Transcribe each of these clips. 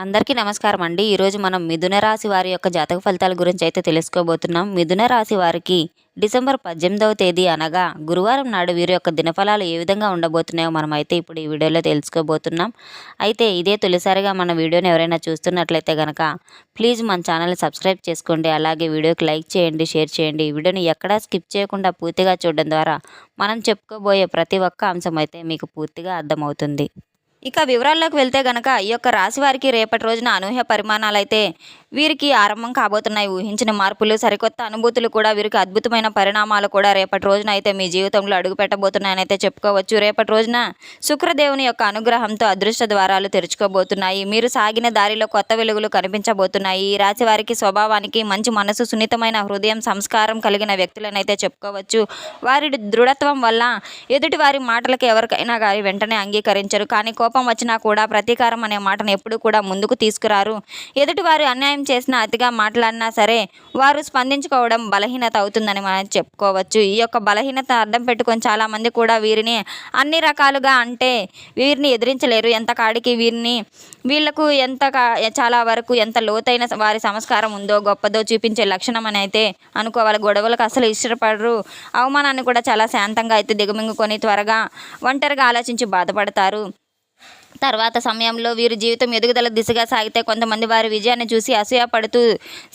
అందరికీ నమస్కారం అండి. ఈరోజు మనం మిథున రాశి వారి యొక్క జాతక ఫలితాల గురించి అయితే తెలుసుకోబోతున్నాం. మిథున రాశి వారికి డిసెంబర్ 18వ తేదీ అనగా గురువారం నాడు వీరి యొక్క దినఫలాలు ఏ విధంగా ఉండబోతున్నాయో మనమైతే ఇప్పుడు ఈ వీడియోలో తెలుసుకోబోతున్నాం. అయితే ఇదే తొలిసారిగా మన వీడియోని ఎవరైనా చూస్తున్నట్లయితే గనక ప్లీజ్ మన ఛానల్ని సబ్స్క్రైబ్ చేసుకోండి. అలాగే వీడియోకి లైక్ చేయండి, షేర్ చేయండి. ఈ వీడియోని ఎక్కడా స్కిప్ చేయకుండా పూర్తిగా చూడడం ద్వారా మనం చెప్పుకోబోయే ప్రతి ఒక్క అంశం అయితే మీకు పూర్తిగా అర్థమవుతుంది. ఇక వివరాల్లోకి వెళ్తే గనక ఈ యొక్క రాశి వారికి రేపటి రోజున అనూహ్య పరిమాణాలైతే వీరికి ఆరంభం కాబోతున్నాయి. ఊహించిన మార్పులు, సరికొత్త అనుభూతులు కూడా వీరికి అద్భుతమైన పరిణామాలు కూడా రేపటి రోజున అయితే మీ జీవితంలో అడుగు పెట్టబోతున్నాయని అయితే చెప్పుకోవచ్చు. రేపటి రోజున శుక్రదేవుని యొక్క అనుగ్రహంతో అదృష్ట ద్వారాలు తెరుచుకోబోతున్నాయి. మీరు సాగిన దారిలో కొత్త వెలుగులు కనిపించబోతున్నాయి. ఈ రాశి వారికి స్వభావానికి మంచి మనసు, సున్నితమైన హృదయం, సంస్కారం కలిగిన వ్యక్తులనైతే చెప్పుకోవచ్చు. వారి దృఢత్వం వల్ల ఎదుటి వారి మాటలకు ఎవరికైనా కానీ వెంటనే అంగీకరించరు. కానీ కోపం వచ్చినా కూడా ప్రతీకారం అనే మాటను ఎప్పుడూ కూడా ముందుకు తీసుకురారు. ఎదుటివారు అన్యాయం చేసినా, అతిగా మాట్లాడినా సరే వారు స్పందించుకోవడం బలహీనత అవుతుందని మనం చెప్పుకోవచ్చు. ఈ యొక్క బలహీనత అడ్డం పెట్టుకొని చాలామంది కూడా వీరిని అన్ని రకాలుగా అంటే వీరిని ఎదిరించలేరు. ఎంత కాడికి వీళ్లకు చాలా వరకు ఎంత లోతైన వారి సంస్కారం ఉందో, గొప్పదో చూపించే లక్షణం అని అయితే అనుకోవాలి. గొడవలకు అసలు ఇష్టపడరు. అవమానాన్ని కూడా చాలా శాంతంగా అయితే దిగమింగుకొని త్వరగా ఒంటరిగా ఆలోచించి బాధపడతారు. తర్వాత సమయంలో వీరి జీవితం ఎదుగుదల దిశగా సాగితే కొంతమంది వారి విజయాన్ని చూసి అసూయపడుతూ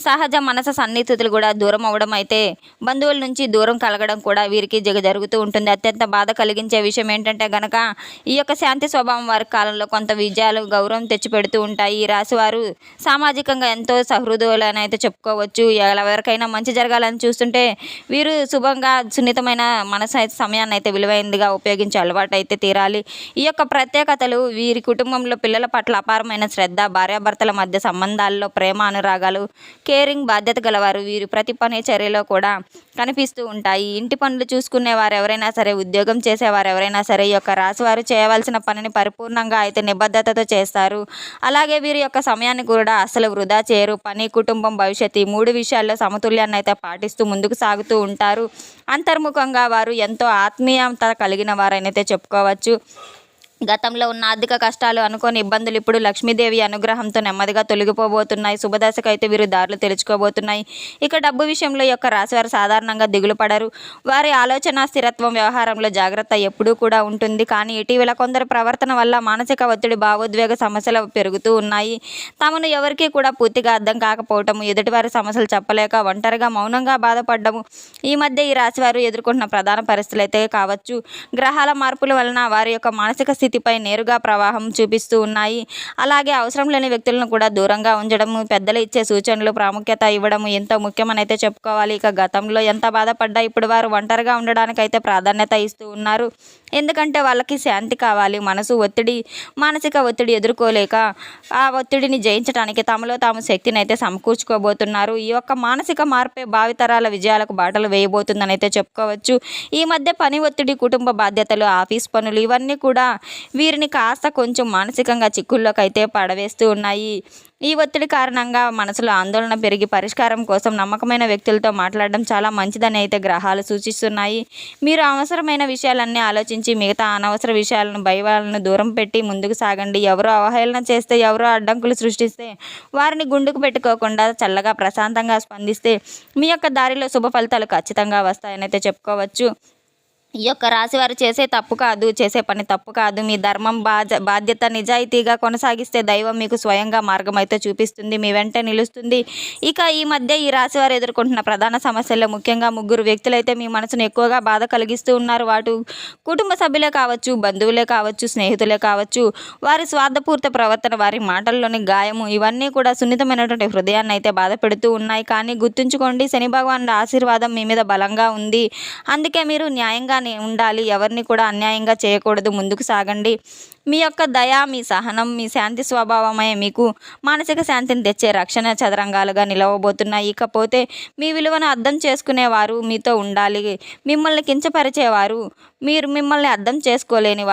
సహజ మనసు సన్నిహితులు కూడా దూరం అవడం అయితే బంధువుల నుంచి దూరం కలగడం కూడా వీరికి జరుగుతూ ఉంటుంది. అత్యంత బాధ కలిగించే విషయం ఏంటంటే గనక ఈ యొక్క శాంతి స్వభావం వారి కాలంలో కొంత విజయాలు, గౌరవం తెచ్చిపెడుతూ ఉంటాయి. ఈ రాశి వారు సామాజికంగా ఎంతో సహృదయులని అయితే చెప్పుకోవచ్చు. ఎవరికైనా మంచి జరగాలని చూస్తుంటే వీరు శుభంగా సున్నితమైన మనసు సమయాన్ని అయితే విలువైనదిగా ఉపయోగించే అలవాటు అయితే తీరాలి. ఈ యొక్క ప్రత్యేకతలు వీరి కుటుంబంలో పిల్లల పట్ల అపారమైన శ్రద్ధ, భార్యాభర్తల మధ్య సంబంధాల్లో ప్రేమ, అనురాగాలు, కేరింగ్, బాధ్యత గలవారు వీరి ప్రతి పని చర్యలో కూడా కనిపిస్తూ ఉంటాయి. ఇంటి పనులు చూసుకునేవారు ఎవరైనా సరే, ఉద్యోగం చేసేవారు ఎవరైనా సరే ఈ యొక్క రాశివారు చేయవలసిన పనిని పరిపూర్ణంగా అయితే నిబద్ధతతో చేస్తారు. అలాగే వీరి యొక్క సమయాన్ని కూడా అసలు వృధా చేయరు. పని, కుటుంబం, భవిష్యత్తు ఈ మూడు విషయాల్లో సమతుల్యాన్ని అయితే పాటిస్తూ ముందుకు సాగుతూ ఉంటారు. అంతర్ముఖంగా వారు ఎంతో ఆత్మీయత కలిగిన వారైతే చెప్పుకోవచ్చు. గతంలో ఉన్న ఆర్థిక కష్టాలు, అనుకోని ఇబ్బందులు ఇప్పుడు లక్ష్మీదేవి అనుగ్రహంతో నెమ్మదిగా తొలగిపోబోతున్నాయి. శుభదశకు అయితే వీరు దారులు తెలుసుకోబోతున్నాయి. ఇక డబ్బు విషయంలో ఈ యొక్క రాశివారు సాధారణంగా దిగులు పడరు. వారి ఆలోచన, స్థిరత్వం, వ్యవహారంలో జాగ్రత్త ఎప్పుడూ కూడా ఉంటుంది. కానీ ఇటీవల కొందరు ప్రవర్తన వల్ల మానసిక ఒత్తిడి, భావోద్వేగ సమస్యలు పెరుగుతూ ఉన్నాయి. తమను ఎవరికీ కూడా పూర్తిగా అర్థం కాకపోవటము, ఎదుటివారి సమస్యలు చెప్పలేక ఒంటరిగా మౌనంగా బాధపడము ఈ మధ్య ఈ రాశివారు ఎదుర్కొంటున్న ప్రధాన పరిస్థితులు అయితే కావచ్చు. గ్రహాల మార్పుల వలన వారి యొక్క మానసిక స్థితిపై నేరుగా ప్రభావం చూపిస్తూ ఉన్నాయి. అలాగే అవసరం లేని వ్యక్తులను కూడా దూరంగా ఉంచడము, పెద్దలు ఇచ్చే సూచనలు ప్రాముఖ్యత ఇవ్వడము ఎంతో ముఖ్యమని అయితే చెప్పుకోవాలి. ఇక గతంలో ఎంత బాధపడ్డా ఇప్పుడు వారు ఒంటరిగా ఉండడానికి అయితే ప్రాధాన్యత ఇస్తూ ఉన్నారు. ఎందుకంటే వాళ్ళకి శాంతి కావాలి. మానసిక ఒత్తిడి ఎదుర్కోలేక ఆ ఒత్తిడిని జయించడానికి తమలో తాము శక్తిని అయితే సమకూర్చుకోబోతున్నారు. ఈ యొక్క మానసిక మార్పే భావితరాల విజయాలకు బాటలు వేయబోతుందని అయితే చెప్పుకోవచ్చు. ఈ మధ్య పని ఒత్తిడి, కుటుంబ బాధ్యతలు, ఆఫీస్ పనులు ఇవన్నీ కూడా వీరిని కాస్త కొంచెం మానసికంగా చిక్కుల్లోకి అయితే పడవేస్తూ ఉన్నాయి. ఈ ఒత్తిడి కారణంగా మనసులో ఆందోళన పెరిగి పరిష్కారం కోసం నమ్మకమైన వ్యక్తులతో మాట్లాడడం చాలా మంచిదని అయితే గ్రహాలు సూచిస్తున్నాయి. మీరు అవసరమైన విషయాలన్నీ ఆలోచించి మిగతా అనవసర విషయాలను, భయాలను దూరం పెట్టి ముందుకు సాగండి. ఎవరో అవహేళన చేస్తే, ఎవరో అడ్డంకులు సృష్టిస్తే వారిని గుండుకు పెట్టుకోకుండా చల్లగా ప్రశాంతంగా స్పందిస్తే మీ యొక్క దారిలో శుభ ఫలితాలు ఖచ్చితంగా వస్తాయని అయితే చెప్పుకోవచ్చు. ఈ యొక్క రాశివారు చేసే పని తప్పు కాదు. మీ ధర్మం, బాధ్యత నిజాయితీగా కొనసాగిస్తే దైవం మీకు స్వయంగా మార్గం అయితే చూపిస్తుంది, మీ వెంట నిలుస్తుంది. ఇక ఈ మధ్య ఈ రాశివారు ఎదుర్కొంటున్న ప్రధాన సమస్యల్లో ముఖ్యంగా ముగ్గురు వ్యక్తులైతే మీ మనసును ఎక్కువగా బాధ కలిగిస్తూ ఉన్నారు. వాటి కుటుంబ సభ్యులే కావచ్చు, బంధువులే కావచ్చు, స్నేహితులే కావచ్చు. వారి స్వార్థపూరిత ప్రవర్తన, వారి మాటల్లోని గాయము ఇవన్నీ కూడా సున్నితమైనటువంటి హృదయాన్ని అయితే బాధ పెడుతూ ఉన్నాయి. కానీ గుర్తుంచుకోండి, శని భగవానుడి ఆశీర్వాదం మీ మీద బలంగా ఉంది. అందుకే మీరు న్యాయంగా ఉండాలి. ఎవరిని కూడా అన్యాయంగా చేయకూడదు. ముందుకు సాగండి. మీ యొక్క దయ, మీ సహనం, మీ శాంతి స్వభావమే మీకు మానసిక శాంతిని తెచ్చే రక్షణ చదరంగాలుగా నిలవబోతున్నాయి. ఇకపోతే మీ విలువను అర్థం చేసుకునేవారు మీతో ఉండాలి. మిమ్మల్ని కించపరిచేవారు, మిమ్మల్ని అర్థం చేసుకోలేని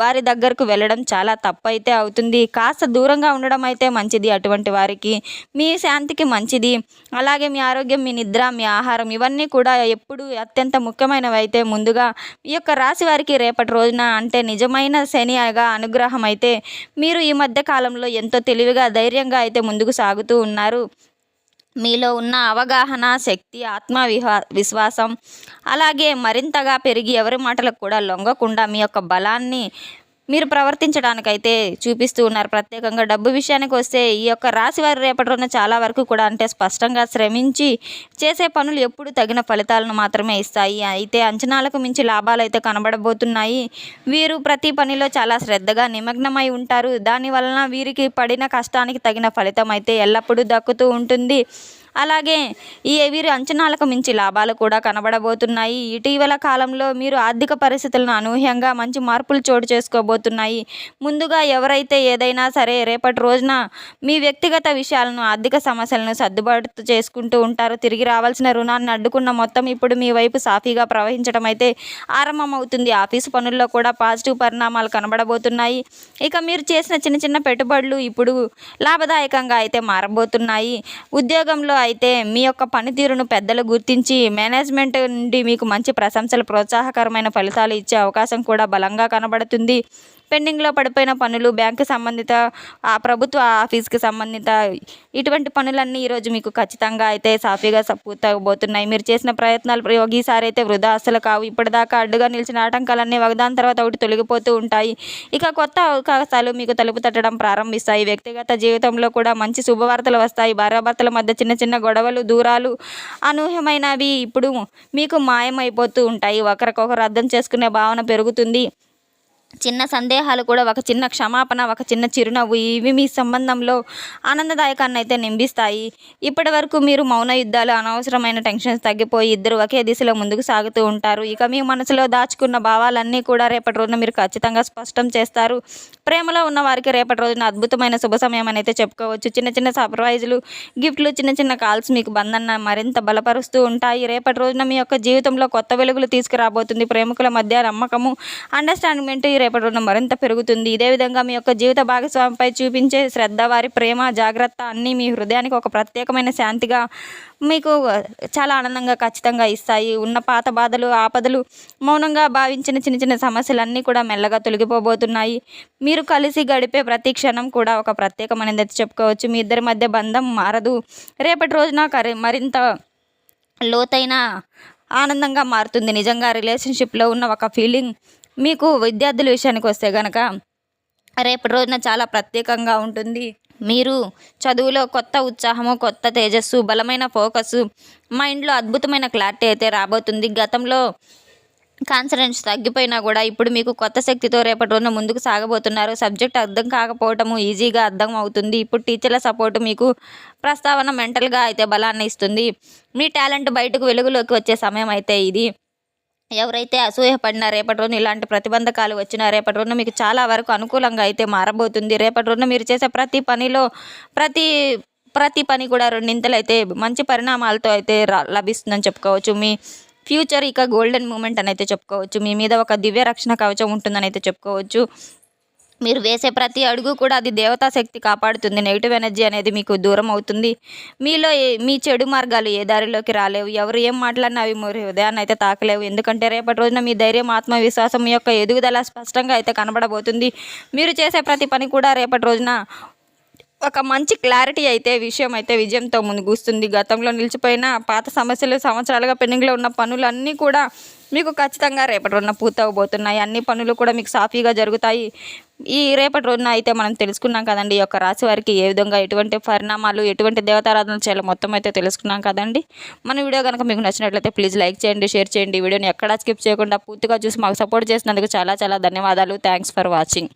వారి దగ్గరకు వెళ్ళడం చాలా తప్పు అయితే అవుతుంది. కాస్త దూరంగా ఉండడం అయితే మంచిది. అటువంటి వారికి మీ శాంతికి మంచిది. అలాగే మీ ఆరోగ్యం, మీ నిద్ర, మీ ఆహారం ఇవన్నీ కూడా ఎప్పుడు అత్యంత ముఖ్యమైనవి అయితే ముందుగా ఈ యొక్క రాశి వారికి రేపటి రోజున అంటే నిజమైన శనిగా అనుగ్రహం అయితే మీరు ఈ మధ్య కాలంలో ఎంతో తెలివిగా ధైర్యంగా అయితే ముందుకు సాగుతూ ఉన్నారు. మీలో ఉన్న అవగాహన శక్తి విశ్వాసం అలాగే మరింతగా పెరిగి ఎవరి మాటలకు కూడా లొంగకుండా మీ యొక్క బలాన్ని మీరు ప్రవర్తించడానికైతే చూపిస్తూ ఉన్నారు. ప్రత్యేకంగా డబ్బు విషయానికి వస్తే ఈ యొక్క రాశి వారు రేపటి రోజున చాలా వరకు కూడా అంటే స్పష్టంగా శ్రమించి చేసే పనులు ఎప్పుడు తగిన ఫలితాలను మాత్రమే ఇస్తాయి. అయితే అంచనాలకు మించి లాభాలు అయితే కనబడబోతున్నాయి. వీరు ప్రతి పనిలో చాలా శ్రద్ధగా నిమగ్నమై ఉంటారు. దానివలన వీరికి పడిన కష్టానికి తగిన ఫలితం అయితే ఎల్లప్పుడూ దక్కుతూ ఉంటుంది. అలాగే వీరి అంచనాలకు మించి లాభాలు కూడా కనబడబోతున్నాయి. ఇటీవల కాలంలో మీరు ఆర్థిక పరిస్థితులను అనూహ్యంగా మంచి మార్పులు చోటు చేసుకోబోతున్నాయి. ముందుగా ఎవరైతే ఏదైనా సరే రేపటి రోజున మీ వ్యక్తిగత విషయాలను ఆర్థిక సమస్యలను సర్దుబాటు చేసుకుంటూ ఉంటారు. తిరిగి రావాల్సిన రుణాన్ని అడ్డుకున్న మొత్తం ఇప్పుడు మీ వైపు సాఫీగా ప్రవహించడం అయితే ఆరంభమవుతుంది. ఆఫీసు పనుల్లో కూడా పాజిటివ్ పరిణామాలు కనబడబోతున్నాయి. ఇక మీరు చేసిన చిన్న చిన్న పెట్టుబడులు ఇప్పుడు లాభదాయకంగా అయితే మారబోతున్నాయి. ఉద్యోగంలో అయితే మీ యొక్క పనితీరును పెద్దలు గుర్తించి మేనేజ్మెంట్ నుండి మీకు మంచి ప్రశంసలు ప్రోత్సాహకరమైన ఫలితాలు ఇచ్చే అవకాశం కూడా బలంగా కనబడుతుంది. పెండింగ్లో పడిపోయిన పనులు బ్యాంకు సంబంధిత ప్రభుత్వ ఆఫీస్కి సంబంధిత ఇటువంటి పనులన్నీ ఈరోజు మీకు ఖచ్చితంగా అయితే సాఫీగా పూర్తవబోతున్నాయి. మీరు చేసిన ప్రయత్నాలు ఈసారి అయితే వృధా అస్సలు కావు. ఇప్పటిదాకా అడ్డుగా నిలిచిన ఆటంకాలన్నీ ఒకదాని తర్వాత ఒకటి తొలగిపోతూ ఉంటాయి. ఇక కొత్త అవకాశాలు మీకు తలుపు తట్టడం ప్రారంభిస్తాయి. వ్యక్తిగత జీవితంలో కూడా మంచి శుభవార్తలు వస్తాయి. భార్యాభర్తల మధ్య చిన్న చిన్న గొడవలు దూరాలు అనూహ్యమైనవి ఇప్పుడు మీకు మాయమైపోతూ ఉంటాయి. ఒకరికొకరు అర్థం చేసుకునే భావన పెరుగుతుంది. చిన్న సందేహాలు కూడా ఒక చిన్న క్షమాపణ ఒక చిన్న చిరునవ్వు ఇవి మీ సంబంధంలో ఆనందదాయకాన్ని అయితే నింపిస్తాయి. ఇప్పటి వరకు మీరు మౌన యుద్ధాలు అనవసరమైన టెన్షన్స్ తగ్గిపోయి ఇద్దరు ఒకే దిశలో ముందుకు సాగుతూ ఉంటారు. ఇక మీ మనసులో దాచుకున్న భావాలన్నీ కూడా రేపటి రోజున మీరు ఖచ్చితంగా స్పష్టం చేస్తారు. ప్రేమలో ఉన్న వారికి రేపటి రోజున అద్భుతమైన శుభ సమయం అని అయితే చెప్పుకోవచ్చు. చిన్న చిన్న సర్ప్రైజులు గిఫ్ట్లు చిన్న చిన్న కాల్స్ మీకు బంధాన్ని మరింత బలపరుస్తూ ఉంటాయి. రేపటి రోజున మీ యొక్క జీవితంలో కొత్త వెలుగులు తీసుకురాబోతుంది. ప్రేమికుల మధ్య నమ్మకము అండర్స్టాండింగ్మెంట్ రేపటి రోజున మరింత పెరుగుతుంది. ఇదే విధంగా మీ యొక్క జీవిత భాగస్వామిపై చూపించే శ్రద్ధ వారి ప్రేమ జాగ్రత్త అన్నీ మీ హృదయానికి ఒక ప్రత్యేకమైన శాంతిగా మీకు చాలా ఆనందంగా ఖచ్చితంగా ఇస్తాయి. ఉన్న పాత బాధలు ఆపదలు మౌనంగా భావించిన చిన్న చిన్న సమస్యలన్నీ కూడా మెల్లగా తొలగిపోబోతున్నాయి. మీరు కలిసి గడిపే ప్రతి క్షణం కూడా ఒక ప్రత్యేకమైనది చెప్పుకోవచ్చు. మీ ఇద్దరి మధ్య బంధం మారదు. రేపటి రోజున మరింత లోతైన ఆనందంగా మారుతుంది. నిజంగా రిలేషన్షిప్లో ఉన్న ఒక ఫీలింగ్ మీకు విద్యార్థుల విషయానికి వస్తే కనుక రేపటి రోజున చాలా ప్రత్యేకంగా ఉంటుంది. మీరు చదువులో కొత్త ఉత్సాహము కొత్త తేజస్సు బలమైన ఫోకస్ మైండ్లో అద్భుతమైన క్లారిటీ అయితే రాబోతుంది. గతంలో కాన్ఫిడెన్స్ తగ్గిపోయినా కూడా ఇప్పుడు మీకు కొత్త శక్తితో రేపటి రోజున ముందుకు సాగబోతున్నారు. సబ్జెక్ట్ అర్థం కాకపోవటము ఈజీగా అర్థం అవుతుంది. ఇప్పుడు టీచర్ల సపోర్టు మీకు ప్రస్తావన మెంటల్గా అయితే బలాన్ని ఇస్తుంది. మీ టాలెంట్ బయటకు వెలుగులోకి వచ్చే సమయం అయితే ఇది. ఎవరైతే అసూయపడినా రేపటి రోజున ఇలాంటి ప్రతిబంధకాలు వచ్చినా రేపటి రోజున మీకు చాలా వరకు అనుకూలంగా అయితే మారబోతుంది. రేపటి రోజున మీరు చేసే ప్రతి పనిలో ప్రతి పని కూడా రెండింతలు అయితే మంచి పరిణామాలతో అయితే లభిస్తుందని చెప్పుకోవచ్చు. మీ ఫ్యూచర్ ఇక గోల్డెన్ మూమెంట్ అని అయితే చెప్పుకోవచ్చు. మీ మీద ఒక దివ్య రక్షణ కవచం ఉంటుందని అయితే చెప్పుకోవచ్చు. మీరు వేసే ప్రతి అడుగు కూడా అది దేవతా శక్తి కాపాడుతుంది. నెగిటివ్ ఎనర్జీ అనేది మీకు దూరం అవుతుంది. మీలో మీ చెడు మార్గాలు ఏ దారిలోకి రాలేవు. ఎవరు ఏం మాట్లాడినా అవి మీ హృదయాన్ని అయితే తాకలేవు. ఎందుకంటే రేపటి రోజున మీ ధైర్యం ఆత్మవిశ్వాసం మీ యొక్క ఎదుగుదల స్పష్టంగా అయితే కనబడబోతుంది. మీరు చేసే ప్రతి పని కూడా రేపటి రోజున ఒక మంచి క్లారిటీ అయితే విషయం అయితే విజయంతో ముందుకొస్తుంది. గతంలో నిలిచిపోయిన పాత సమస్యలు సంవత్సరాలుగా పెండింగ్లో ఉన్న పనులు అన్నీ కూడా మీకు ఖచ్చితంగా రేపటి రోజున పూర్తవబోతున్నాయి. అన్ని పనులు కూడా మీకు సాఫీగా జరుగుతాయి. ఈ రేపటి రోజున అయితే మనం తెలుసుకున్నాం కదండి ఈ యొక్క రాశి వారికి ఏ విధంగా ఎటువంటి పరిణామాలు ఎటువంటి దేవతారాధన చేయాలో మొత్తం అయితే తెలుసుకున్నాం కదండి. మన వీడియో కనుక మీకు నచ్చినట్లయితే ప్లీజ్ లైక్ చేయండి, షేర్ చేయండి. వీడియోని ఎక్కడా స్కిప్ చేయకుండా పూర్తిగా చూసి మాకు సపోర్ట్ చేసినందుకు చాలా చాలా ధన్యవాదాలు. Thanks for watching.